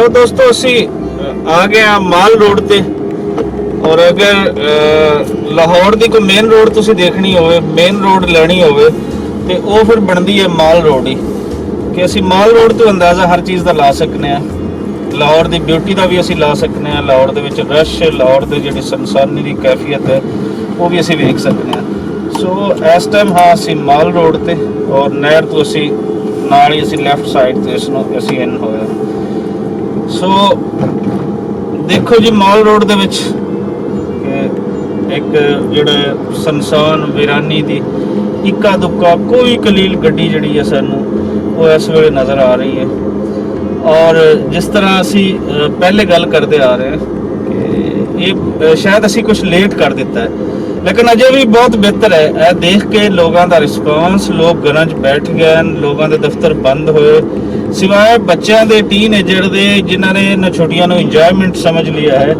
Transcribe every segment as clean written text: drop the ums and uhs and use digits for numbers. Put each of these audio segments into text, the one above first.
ਸੋ ਦੋਸਤੋ ਅਸੀਂ ਆ ਗਏ ਆ ਮਾਲ ਰੋਡ ਤੇ। ਔਰ ਅਗਰ ਲਾਹੌਰ ਦੀ ਕੋਈ ਮੇਨ ਰੋਡ ਤੁਸੀਂ ਦੇਖਣੀ ਹੋਵੇ, ਮੇਨ ਰੋਡ ਲੈਣੀ ਹੋਵੇ ਤੇ ਉਹ ਫਿਰ ਬਣਦੀ ਹੈ ਮਾਲ ਰੋਡ ਹੀ। ਕਿ ਅਸੀਂ ਮਾਲ ਰੋਡ ਤੋਂ ਅੰਦਾਜ਼ਾ ਹਰ ਚੀਜ਼ ਦਾ ਲਾ ਸਕਨੇ ਆ। ਲਾਹੌਰ ਦੀ ਬਿਊਟੀ ਦਾ ਵੀ ਅਸੀਂ ਲਾ ਸਕਨੇ ਆ, ਲਾਹੌਰ ਦੇ ਵਿੱਚ ਰਸ਼, ਲਾਹੌਰ ਦੇ ਜਿਹੜੀ ਸੰਸਾਨੀ ਦੀ ਕੈਫੀਅਤ ਹੈ ਉਹ ਵੀ ਅਸੀਂ ਵੇਖ ਸਕਨੇ ਆ। ਸੋ ਇਸ ਟਾਈਮ ਹਾਂ ਅਸੀਂ ਮਾਲ ਰੋਡ ਤੇ, ਔਰ ਨਹਿਰ ਤੋਂ ਅਸੀਂ ਨਾਲ ਹੀ ਅਸੀਂ ਲੈਫਟ ਸਾਈਡ ਤੇ ਇਸ ਨੂੰ ਅਸੀਂ ਇਨ ਹੋਇਆ। ਸੋ ਦੇਖੋ ਜੀ ਮਾਲ ਰੋਡ ਦੇ ਵਿੱਚ ਇੱਕ ਜਿਹੜਾ ਸੰਸਾਨ ਵੀਰਾਨੀ ਦੀ ਇੱਕਾ ਦੁੱਕਾ ਕੋਈ ਕਲੀਲ ਗੱਡੀ ਜਿਹੜੀ ਹੈ ਸਾਨੂੰ ਉਹ ਇਸ ਵੇਲੇ ਨਜ਼ਰ ਆ ਰਹੀ ਹੈ। ਔਰ ਜਿਸ ਤਰ੍ਹਾਂ ਅਸੀਂ ਪਹਿਲੇ ਗੱਲ ਕਰਦੇ ਆ ਰਹੇ ਹਾਂ ਕਿ ਇਹ ਸ਼ਾਇਦ ਅਸੀਂ ਕੁਝ ਲੇਟ ਕਰ ਦਿੱਤਾ ਹੈ, ਲੇਕਿਨ ਅਜੇ ਵੀ ਬਹੁਤ ਬਿਹਤਰ ਹੈ। ਇਹ ਦੇਖ ਕੇ ਲੋਕਾਂ ਦਾ ਰਿਸਪਾਂਸ, ਲੋਕ ਘਰਾਂ 'ਚ ਬੈਠ ਗਏ, ਲੋਕਾਂ ਦੇ ਦਫ਼ਤਰ ਬੰਦ ਹੋਏ, ਸਿਵਾਏ ਬੱਚਿਆਂ ਦੇ, ਟੀਨਏਜਰ ਦੇ, ਜਿਨ੍ਹਾਂ ਨੇ ਇਹਨਾਂ ਛੁੱਟੀਆਂ ਨੂੰ ਇੰਜੋਇਮੈਂਟ ਸਮਝ ਲਿਆ ਹੈ।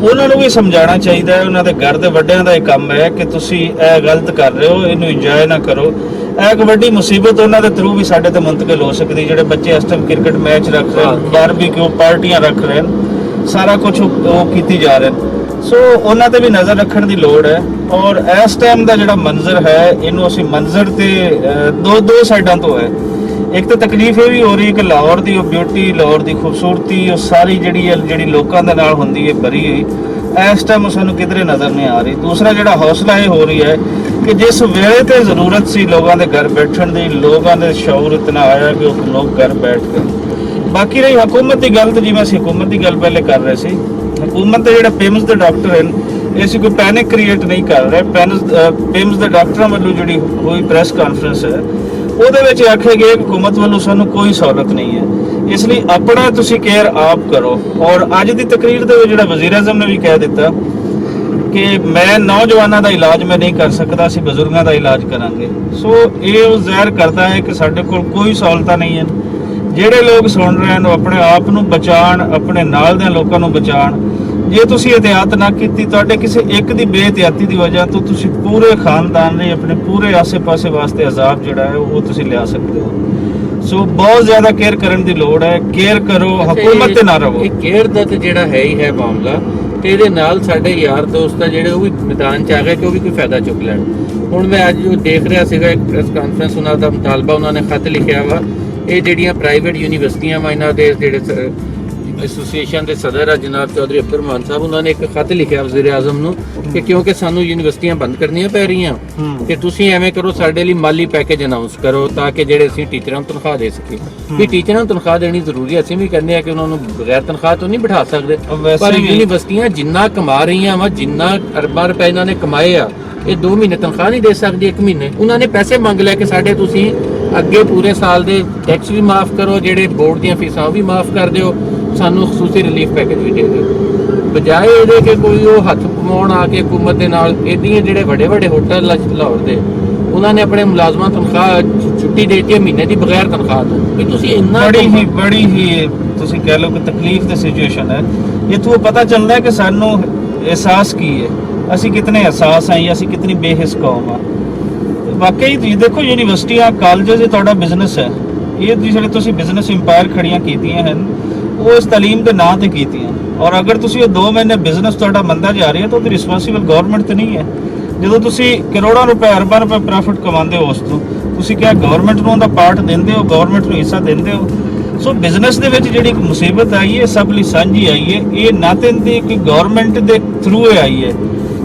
ਉਹਨਾਂ ਨੂੰ ਵੀ ਸਮਝਾਉਣਾ ਚਾਹੀਦਾ ਹੈ। ਉਹਨਾਂ ਦੇ ਘਰ ਦੇ ਵੱਡਿਆਂ ਦਾ ਇਹ ਕੰਮ ਹੈ ਕਿ ਤੁਸੀਂ ਇਹ ਗਲਤ ਕਰ ਰਹੇ ਹੋ, ਇਹਨੂੰ ਇੰਜੋਏ ਨਾ ਕਰੋ। ਇਹ ਇੱਕ ਵੱਡੀ ਮੁਸੀਬਤ ਉਹਨਾਂ ਦੇ ਥਰੂ ਵੀ ਸਾਡੇ ਤੇ ਮੁੰਤਕਿਲ ਹੋ ਸਕਦੀ। ਜਿਹੜੇ ਬੱਚੇ ਇਸ ਟਾਈਮ ਕ੍ਰਿਕਟ ਮੈਚ ਰੱਖ ਰਹੇ ਹਨ, ਬਾਰਬੀਕਿਊ ਪਾਰਟੀਆਂ ਰੱਖ ਰਹੇ ਹਨ, ਸਾਰਾ ਕੁਝ ਉਹ ਕੀਤੀ ਜਾ ਰਹੇ ਨੇ। ਸੋ ਉਹਨਾਂ ਤੇ ਵੀ ਨਜ਼ਰ ਰੱਖਣ ਦੀ ਲੋੜ ਹੈ। ਔਰ ਇਸ ਟਾਈਮ ਦਾ ਜਿਹੜਾ ਮੰਜ਼ਰ ਹੈ, ਇਹਨੂੰ ਅਸੀਂ ਮੰਜ਼ਰ ਤੇ ਦੋ ਸਾਈਡਾਂ ਤੋਂ ਹੈ। ਇੱਕ ਤਾਂ ਤਕਲੀਫ ਇਹ ਵੀ ਹੋ ਰਹੀ ਹੈ ਕਿ ਲਾਹੌਰ ਦੀ ਉਹ ਬਿਊਟੀ, ਲਾਹੌਰ ਦੀ ਖੂਬਸੂਰਤੀ, ਉਹ ਸਾਰੀ ਜਿਹੜੀ ਲੋਕਾਂ ਦੇ ਨਾਲ ਹੁੰਦੀ ਹੈ ਭਰੀ ਹੋਈ, ਇਸ ਟਾਈਮ ਸਾਨੂੰ ਕਿਧਰੇ ਨਜ਼ਰ ਨਹੀਂ ਆ ਰਹੀ। ਦੂਸਰਾ ਜਿਹੜਾ ਹੌਸਲਾ ਇਹ ਹੋ ਰਹੀ ਹੈ ਕਿ ਜਿਸ ਵੇਲੇ ਤੇ ਜ਼ਰੂਰਤ ਸੀ ਲੋਕਾਂ ਦੇ ਘਰ ਬੈਠਣ ਦੀ, ਲੋਕਾਂ ਦੇ ਸ਼ੌਰ ਇਤਨਾ ਆਇਆ ਕਿ ਉਹ ਲੋਕ ਘਰ ਬੈਠ ਗਏ। ਬਾਕੀ ਰਹੀ ਹਕੂਮਤ ਦੀ ਗੱਲ, ਤਾਂ ਜਿਵੇਂ ਅਸੀਂ ਹਕੂਮਤ ਦੀ ਗੱਲ ਪਹਿਲੇ ਕਰ ਰਹੇ ਸੀ, ਹਕੂਮਤ ਦੇ ਜਿਹੜੇ ਪੇਮਸ ਦੇ ਡਾਕਟਰ ਹਨ, ਅਸੀਂ ਕੋਈ ਪੈਨਿਕ ਕ੍ਰੀਏਟ ਨਹੀਂ ਕਰ ਰਹੇ। ਪੇਮਸ ਦੇ ਡਾਕਟਰਾਂ ਵੱਲੋਂ ਜਿਹੜੀ ਹੋਈ ਪ੍ਰੈਸ ਕਾਨਫਰੰਸ ਹੈ ਉਹਦੇ ਵਿੱਚ ਆਖਿਆ ਗਿਆ ਕਿ ਹਕੂਮਤ ਵੱਲੋਂ ਸਾਨੂੰ ਕੋਈ ਸਹੂਲਤ ਨਹੀਂ ਹੈ, ਇਸ ਲਈ ਆਪਣਾ ਤੁਸੀਂ ਕੇਅਰ ਆਪ ਕਰੋ। ਔਰ ਅੱਜ ਦੀ ਤਕਰੀਰ ਦੇ ਵਿੱਚ ਜਿਹੜਾ ਵਜ਼ੀਰ ਆਜ਼ਮ ਨੇ ਵੀ ਕਹਿ ਦਿੱਤਾ ਕਿ ਮੈਂ ਨੌਜਵਾਨਾਂ ਦਾ ਇਲਾਜ ਮੈਂ ਨਹੀਂ ਕਰ ਸਕਦਾ, ਅਸੀਂ ਬਜ਼ੁਰਗਾਂ ਦਾ ਇਲਾਜ ਕਰਾਂਗੇ। ਸੋ ਇਹ ਉਹ ਜ਼ਾਹਿਰ ਕਰਦਾ ਹੈ ਕਿ ਸਾਡੇ ਕੋਲ ਕੋਈ ਸਹੂਲਤਾਂ ਨਹੀਂ ਹਨ। ਜਿਹੜੇ ਲੋਕ ਸੁਣ ਰਹੇ ਹਨ ਉਹ ਆਪਣੇ ਆਪ ਨੂੰ ਬਚਾਉਣ, ਆਪਣੇ ਨਾਲ ਦੇ ਲੋਕਾਂ ਨੂੰ ਬਚਾਉਣ। ਜੇ ਤੁਸੀਂ ਇਹਤਿਆਤ ਨਾ ਕੀਤੀ, ਤੁਹਾਡੇ ਕਿਸੇ ਇੱਕ ਦੀ ਬੇਇਹਤਿਆਤੀ ਦੀ ਵਜ੍ਹਾ ਤੋਂ ਤੁਸੀਂ ਪੂਰੇ ਖਾਨਦਾਨ ਲਈ, ਆਪਣੇ ਪੂਰੇ ਆਸੇ-ਪਾਸੇ ਵਾਸਤੇ ਅਜ਼ਾਬ ਜਿਹੜਾ ਹੈ ਉਹ ਤੁਸੀਂ ਲਿਆ ਸਕਦੇ ਹੋ। ਸੋ ਬਹੁਤ ਜ਼ਿਆਦਾ ਕੇਅਰ ਕਰਨ ਦੀ ਲੋੜ ਹੈ। ਕੇਅਰ ਕਰੋ, ਹਕੂਮਤ ਤੇ ਨਾ ਰਹੋ। ਇਹ ਕੇਅਰ ਦਾ ਤੇ ਜਿਹੜਾ ਹੈ ਹੀ ਹੈ ਮਾਮਲਾ, ਤੇ ਇਹਦੇ ਨਾਲ ਸਾਡੇ ਯਾਰ ਦੋਸਤ ਆ ਜਿਹੜੇ ਉਹ ਵੀ ਮੈਦਾਨ 'ਚ ਆ ਗਏ ਕਿ ਉਹ ਵੀ ਕੋਈ ਫਾਇਦਾ ਚੁੱਕ ਲੈਣ। ਹੁਣ ਮੈਂ ਅੱਜ ਦੇਖ ਰਿਹਾ ਸੀਗਾ ਇੱਕ ਪ੍ਰੈਸ ਕਾਨਫਰੰਸ, ਉਹਨਾਂ ਦਾ ਮੁਤਾਲਬਾ, ਉਹਨਾਂ ਨੇ ਖੱਤ ਲਿਖਿਆ ਵਾ। ਇਹ ਜਿਹੜੀਆਂ ਪ੍ਰਾਈਵੇਟ ਯੂਨੀਵਰਸਿਟੀਆਂ ਵਾ, ਇਹਨਾਂ ਦੇ ਜਿਹੜੇ ਐਸੋਸੀਏਸ਼ਨ ਦੇ ਸਦਰ ਆ ਜਨਾਬ ਚੌਧਰੀ ਅਬਦੁਰਰਹਿਮਾਨ ਸਾਹਿਬ, ਉਹਨਾਂ ਨੇ ਇੱਕ ਖੱਤ ਲਿਖਿਆ ਵਜ਼ੀਰ ਆਜ਼ਮ ਨੂੰ ਕਿ ਕਿਉਂਕਿ ਸਾਨੂੰ ਯੂਨੀਵਰਸਿਟੀਆਂ ਬੰਦ ਕਰਨੀਆਂ ਪੈ ਰਹੀਆਂ, ਕਿ ਤੁਸੀਂ ਐਵੇਂ ਕਰੋ, ਸਾਡੇ ਲਈ ਮਾਲੀ ਪੈਕੇਜ ਅਨਾਉਂਸ ਕਰੋ ਤਾਂ ਕਿ ਜਿਹੜੇ ਅਸੀਂ ਟੀਚਰਾਂ ਨੂੰ ਤਨਖਾਹ ਦੇ ਸਕੀਏ। ਵੀ ਟੀਚਰਾਂ ਨੂੰ ਤਨਖਾਹ ਦੇਣੀ ਜ਼ਰੂਰੀ ਹੈ, ਅਸੀਂ ਵੀ ਕਹਿੰਦੇ ਆ ਕਿ ਉਹਨਾਂ ਨੂੰ ਬਗੈਰ ਤਨਖਾਹ ਤੋਂ ਨਹੀਂ ਬਿਠਾ ਸਕਦੇ। ਪਰ ਯੂਨੀਵਰਸਿਟੀਆਂ ਜਿੰਨਾ ਕਮਾ ਰਹੀਆਂ ਵਾ, ਜਿੰਨਾ ਅਰਬਾਂ ਰੁਪਏ ਇਹਨਾਂ ਨੇ ਕਮਾਏ ਆ, ਇਹ 2 ਮਹੀਨੇ ਤਨਖਾਹ ਨਹੀਂ ਦੇ ਸਕਦੀ, 1 ਮਹੀਨੇ। ਉਹਨਾਂ ਨੇ ਪੈਸੇ ਮੰਗ ਲੈ ਕੇ ਸਾਡੇ ਤੁਸੀਂ ਅੱਗੇ ਪੂਰੇ ਸਾਲ ਦੇ ਟੈਕਸ ਵੀ ਮਾਫ ਕਰੋ, ਜਿਹੜੇ ਬੋਰਡ ਦੀਆਂ ਫੀਸਾਂ ਉਹ ਵੀ ਮਾਫ ਕਰ ਦਿਓ, ਸਾਨੂੰ ਖਸੂਸੀ ਰਿਲੀਫ ਪੈਕੇਜ ਵੀ ਦੇ ਦਿਓ। ਬਜਾਏ ਇਹਦੇ ਕਿ ਕੋਈ ਉਹ ਹੱਥ ਪਵਾਉਣ ਆ ਕੇ ਹਕੂਮਤ ਦੇ ਨਾਲ। ਇਹਦੀਆਂ ਜਿਹੜੇ ਵੱਡੇ ਵੱਡੇ ਹੋਟਲ ਲਾਹੌਰ ਦੇ, ਉਹਨਾਂ ਨੇ ਆਪਣੇ ਮੁਲਾਜ਼ਮਾਂ ਤਨਖਾਹ ਛੁੱਟੀ ਦੇ ਦਿੱਤੀ ਮਹੀਨੇ ਦੀ ਬਗੈਰ ਤਨਖਾਹ ਤੋਂ। ਵੀ ਤੁਸੀਂ ਇੰਨਾ ਬੜੀ ਹੀ ਤੁਸੀਂ ਕਹਿ ਲਓ ਕਿ ਤਕਲੀਫ ਦੀ ਸਿਚੁਏਸ਼ਨ ਹੈ। ਇੱਥੋਂ ਪਤਾ ਚੱਲਦਾ ਹੈ ਕਿ ਸਾਨੂੰ ਅਹਿਸਾਸ ਕੀ ਹੈ, ਅਸੀਂ ਕਿਤਨੇ ਅਹਿਸਾਸ ਆਈ, ਅਸੀਂ ਕਿਤਨੀ ਬੇਹਿਸ ਕੌਮ ਆ। ਵਾਕਈ ਦੇਖੋ ਯੂਨੀਵਰਸਿਟੀਆਂ, ਕਾਲਜ ਤੁਹਾਡਾ ਬਿਜ਼ਨਸ ਹੈ। ਇਹ ਜਿਹੜੇ ਤੁਸੀਂ ਬਿਜ਼ਨਸ ਇੰਪਾਇਰ ਖੜੀਆਂ ਕੀਤੀਆਂ ਹਨ ਉਹ ਇਸ ਤਾਲੀਮ ਦੇ ਨਾਂ ਤੇ ਕੀਤੀਆਂ। ਔਰ ਅਗਰ ਤੁਸੀਂ ਇਹ 2 ਮਹੀਨੇ ਬਿਜ਼ਨਸ ਤੁਹਾਡਾ ਮੰਦਾ ਜਾ ਰਿਹਾ ਤਾਂ ਉਹਦੀ ਰਿਸਪੌਂਸਿਬਲ ਗਵਰਨਮੈਂਟ ਤੇ ਨਹੀਂ ਹੈ। ਜਦੋਂ ਤੁਸੀਂ ਕਰੋੜਾਂ ਰੁਪਏ, ਅਰਬਾਂ ਰੁਪਏ ਪ੍ਰੋਫਿਟ ਕਮਾਉਂਦੇ ਹੋ, ਉਸ ਤੋਂ ਤੁਸੀਂ ਕਿਹਾ ਗਵਰਨਮੈਂਟ ਨੂੰ ਉਹਦਾ ਪਾਰਟ ਦਿੰਦੇ ਹੋ, ਗਵਰਨਮੈਂਟ ਨੂੰ ਹਿੱਸਾ ਦਿੰਦੇ ਹੋ। ਸੋ ਬਿਜ਼ਨਸ ਦੇ ਵਿੱਚ ਜਿਹੜੀ ਮੁਸੀਬਤ ਆਈ ਹੈ ਸਭ ਲਈ ਸਾਂਝੀ ਆਈ ਹੈ। ਇਹ ਨਾ ਤੇ ਕਿ ਗਵਰਨਮੈਂਟ ਦੇ ਥਰੂ ਆਈ ਹੈ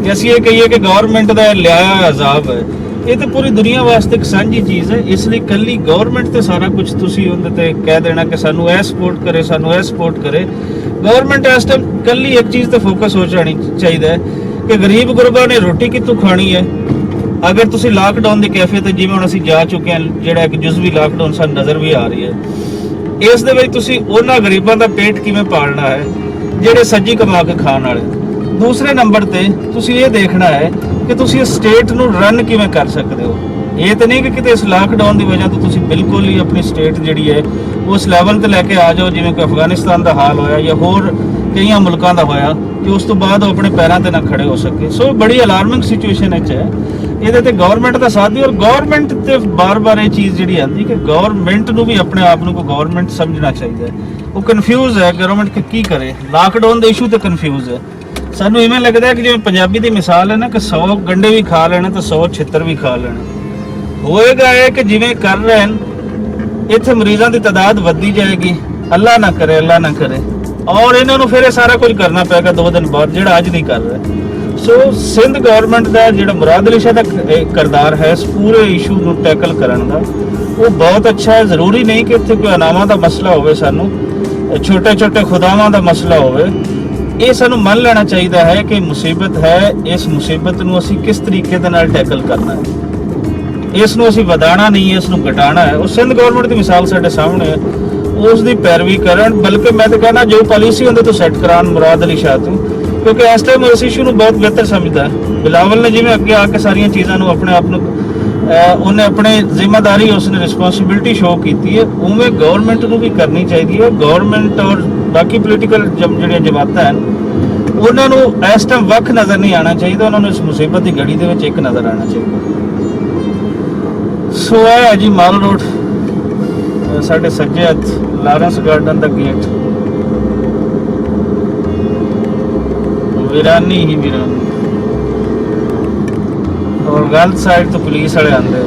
ਕਿ ਅਸੀਂ ਇਹ ਕਹੀਏ ਕਿ ਗਵਰਨਮੈਂਟ ਦਾ ਲਿਆਇਆ ਹੋਇਆ ਅਜ਼ਾਬ ਹੈ। ਇਹ ਤਾਂ ਪੂਰੀ ਦੁਨੀਆ ਵਾਸਤੇ ਇੱਕ ਸਾਂਝੀ ਚੀਜ਼ ਹੈ। ਇਸ ਲਈ ਕੱਲੀ ਗਵਰਨਮੈਂਟ ਤੇ ਸਾਰਾ ਕੁਝ ਤੁਸੀਂ ਉਹਦੇ ਤੇ ਕਹਿ ਦੇਣਾ ਕਿ ਸਾਨੂੰ ਇਹ ਸਪੋਰਟ ਕਰੇ, ਸਾਨੂੰ ਇਹ ਸਪੋਰਟ ਕਰੇ। ਗਵਰਨਮੈਂਟ ਇਸ ਟਾਈਮ ਕੱਲੀ ਇੱਕ ਚੀਜ਼ ਤੇ ਫੋਕਸ ਹੋ ਜਾਣੀ ਚਾਹੀਦਾ ਹੈ ਕਿ ਗਰੀਬ ਗੁਰਬਾਂ ਨੇ ਰੋਟੀ ਕਿੱਥੋਂ ਖਾਣੀ ਹੈ। ਅਗਰ ਤੁਸੀਂ ਲਾਕਡਾਊਨ ਦੀ ਕੈਫੀਅਤ, ਜਿਵੇਂ ਹੁਣ ਅਸੀਂ ਜਾ ਚੁੱਕੇ ਹਾਂ, ਜਿਹੜਾ ਇੱਕ ਜੁਜ਼ਵੀ ਲਾਕਡਾਊਨ ਸਾਨੂੰ ਨਜ਼ਰ ਵੀ ਆ ਰਹੀ ਹੈ, ਇਸ ਦੇ ਵਿੱਚ ਤੁਸੀਂ ਉਹਨਾਂ ਗਰੀਬਾਂ ਦਾ ਪੇਟ ਕਿਵੇਂ ਪਾਲਣਾ ਹੈ ਜਿਹੜੇ ਸੱਜੀ ਕਮਾ ਕੇ ਖਾਣ ਵਾਲੇ। ਦੂਸਰੇ ਨੰਬਰ ਤੇ ਤੁਸੀਂ ਇਹ ਦੇਖਣਾ ਹੈ ਕਿ ਤੁਸੀਂ ਇਸ ਸਟੇਟ ਨੂੰ ਰਨ ਕਿਵੇਂ ਕਰ ਸਕਦੇ ਹੋ। ਇਹ ਤਾਂ ਨਹੀਂ ਕਿ ਕਿਤੇ ਇਸ ਲਾਕਡਾਊਨ ਦੀ ਵਜ੍ਹਾ ਤੋਂ ਤੁਸੀਂ ਬਿਲਕੁਲ ਹੀ ਆਪਣੀ ਸਟੇਟ ਜਿਹੜੀ ਹੈ ਉਸ ਲੈਵਲ ਤੇ ਲੈ ਕੇ ਆ ਜਾਓ ਜਿਵੇਂ ਕਿ ਅਫਗਾਨਿਸਤਾਨ ਦਾ ਹਾਲ ਹੋਇਆ ਜਾਂ ਹੋਰ ਕਈਆਂ ਮੁਲਕਾਂ ਦਾ ਹੋਇਆ, ਕਿ ਉਸ ਤੋਂ ਬਾਅਦ ਉਹ ਆਪਣੇ ਪੈਰਾਂ ਤੇ ਨਾ ਖੜੇ ਹੋ ਸਕੇ। ਸੋ ਬੜੀ ਅਲਾਰਮਿੰਗ ਸਿਚੁਏਸ਼ਨ ਵਿੱਚ ਹੈ। ਇਹਦੇ ਤੇ ਗਵਰਨਮੈਂਟ ਦਾ ਸਾਥ ਦਿਓ। ਔਰ ਗਵਰਨਮੈਂਟ ਤੇ ਬਾਰ-ਬਾਰ ਇਹ ਚੀਜ਼ ਜਿਹੜੀ ਆਉਂਦੀ ਕਿ ਗਵਰਨਮੈਂਟ ਨੂੰ ਵੀ ਆਪਣੇ ਆਪ ਨੂੰ ਕੋਈ ਗਵਰਨਮੈਂਟ ਸਮਝਣਾ ਚਾਹੀਦਾ ਹੈ। ਉਹ ਕਨਫਿਊਜ਼ ਹੈ ਗਵਰਨਮੈਂਟ ਕਿ ਕੀ ਕਰੇ। ਲਾਕਡਾਊਨ ਦੇ ਇਸ਼ੂ ਤੇ ਕਨਫਿਊਜ਼ ਹੈ। ਸਾਨੂੰ ਇਵੇਂ ਲੱਗਦਾ ਹੈ ਕਿ ਜਿਵੇਂ ਪੰਜਾਬੀ ਦੀ ਮਿਸਾਲ ਹੈ ਨਾ ਕਿ 100 ਗੰਡੇ ਵੀ ਖਾ ਲੈਣੇ ਤਾਂ 100 ਛਿੱਤਰ ਵੀ ਖਾ ਲੈਣੇ। ਹੋਏਗਾ ਇਹ ਕਿ ਜਿਵੇਂ ਕਰ ਰਹੇ ਨੇ ਇੱਥੇ ਮਰੀਜ਼ਾਂ ਦੀ ਤਾਦਾਦ ਵੱਧਦੀ ਜਾਏਗੀ, ਅੱਲਾ ਨਾ ਕਰੇ, ਅੱਲਾ ਨਾ ਕਰੇ, ਔਰ ਇਹਨਾਂ ਨੂੰ ਫਿਰ ਇਹ ਸਾਰਾ ਕੁਝ ਕਰਨਾ ਪਏਗਾ 2 ਦਿਨ ਬਾਅਦ, ਜਿਹੜਾ ਅੱਜ ਨਹੀਂ ਕਰ ਰਹੇ। ਸੋ ਸਿੰਧ ਗਵਰਨਮੈਂਟ ਦਾ ਜਿਹੜਾ ਮੁਰਾਦ ਅਲੀ ਸ਼ਾਹ ਦਾ ਕਿਰਦਾਰ ਹੈ ਇਸ ਪੂਰੇ ਇਸ਼ੂ ਨੂੰ ਟੈਕਲ ਕਰਨ ਦਾ, ਉਹ ਬਹੁਤ ਅੱਛਾ ਹੈ। ਜ਼ਰੂਰੀ ਨਹੀਂ ਕਿ ਇੱਥੇ ਕੋਈ ਅਨਾਵਾਂ ਦਾ ਮਸਲਾ ਹੋਵੇ, ਸਾਨੂੰ ਛੋਟੇ ਛੋਟੇ ਖੁਦਾਵਾਂ ਦਾ ਮਸਲਾ ਹੋਵੇ। ਇਹ ਸਾਨੂੰ ਮੰਨ ਲੈਣਾ ਚਾਹੀਦਾ ਹੈ ਕਿ ਮੁਸੀਬਤ ਹੈ, ਇਸ ਮੁਸੀਬਤ ਨੂੰ ਅਸੀਂ ਕਿਸ ਤਰੀਕੇ ਦੇ ਨਾਲ ਟੈਕਲ ਕਰਨਾ ਹੈ। ਇਸ ਨੂੰ ਅਸੀਂ ਵਧਾਉਣਾ ਨਹੀਂ, ਇਸ ਨੂੰ ਘਟਾਉਣਾ ਹੈ। ਉਹ ਸਿੰਧ ਗਵਰਨਮੈਂਟ ਦੀ ਮਿਸਾਲ ਸਾਡੇ ਸਾਹਮਣੇ ਹੈ, ਉਸ ਦੀ ਪੈਰਵੀ ਕਰਨ। ਬਲਕਿ ਮੈਂ ਤਾਂ ਕਹਿੰਦਾ ਜੋ ਪਾਲਿਸੀ ਉਹਦੇ ਤੋਂ ਸੈੱਟ ਕਰਾਉਣ ਮੁਰਾਦ ਅਲੀ ਸ਼ਾਹ ਤੋਂ, ਕਿਉਂਕਿ ਇਸ ਟਾਈਮ ਇਸ ਇਸ਼ੂ ਨੂੰ ਬਹੁਤ ਬਿਹਤਰ ਸਮਝਦਾ ਹੈ। ਬਿਲਾਵਲ ਨੇ ਜਿਵੇਂ ਅੱਗੇ ਆ ਕੇ ਸਾਰੀਆਂ ਚੀਜ਼ਾਂ ਨੂੰ ਆਪਣੇ ਆਪ ਨੂੰ ਉਹਨੇ ਆਪਣੇ ਜ਼ਿੰਮੇਵਾਰੀ, ਉਸਨੇ ਰਿਸਪੌਂਸਿਬਿਲਟੀ ਸ਼ੋਅ ਕੀਤੀ ਹੈ, ਉਵੇਂ ਗਵਰਨਮੈਂਟ ਨੂੰ ਵੀ ਕਰਨੀ ਚਾਹੀਦੀ ਹੈ। ਗਵਰਨਮੈਂਟ ਔਰ ਬਾਕੀ ਪੋਲੀਟੀਕਲ ਜਿਹੜੀਆਂ ਜਮਾਤਾਂ ਹਨ ਉਹਨਾਂ ਨੂੰ ਇਸ ਟਾਈਮ ਵੱਖ ਨਜ਼ਰ ਨਹੀਂ ਆਉਣਾ ਚਾਹੀਦਾ, ਉਹਨਾਂ ਨੂੰ ਇਸ ਮੁਸੀਬਤ ਦੀ ਘੜੀ ਦੇ ਵਿੱਚ ਇੱਕ ਨਜ਼ਰ ਆਉਣਾ ਚਾਹੀਦਾ। ਸੋ ਇਹ ਹੈ ਜੀ ਮਾਲ ਰੋਡ, ਸਾਡੇ ਸੱਜੇ ਹੱਥ ਲਾਰੈਂਸ ਗਾਰਡਨ ਦਾ ਗੇਟ, ਵੀਰਾਨੀ ਹੀ ਵੀਰਾਨੀ, ਔਰ ਗਲਤ ਸਾਈਡ ਤੋਂ ਪੁਲਿਸ ਵਾਲੇ ਆਉਂਦੇ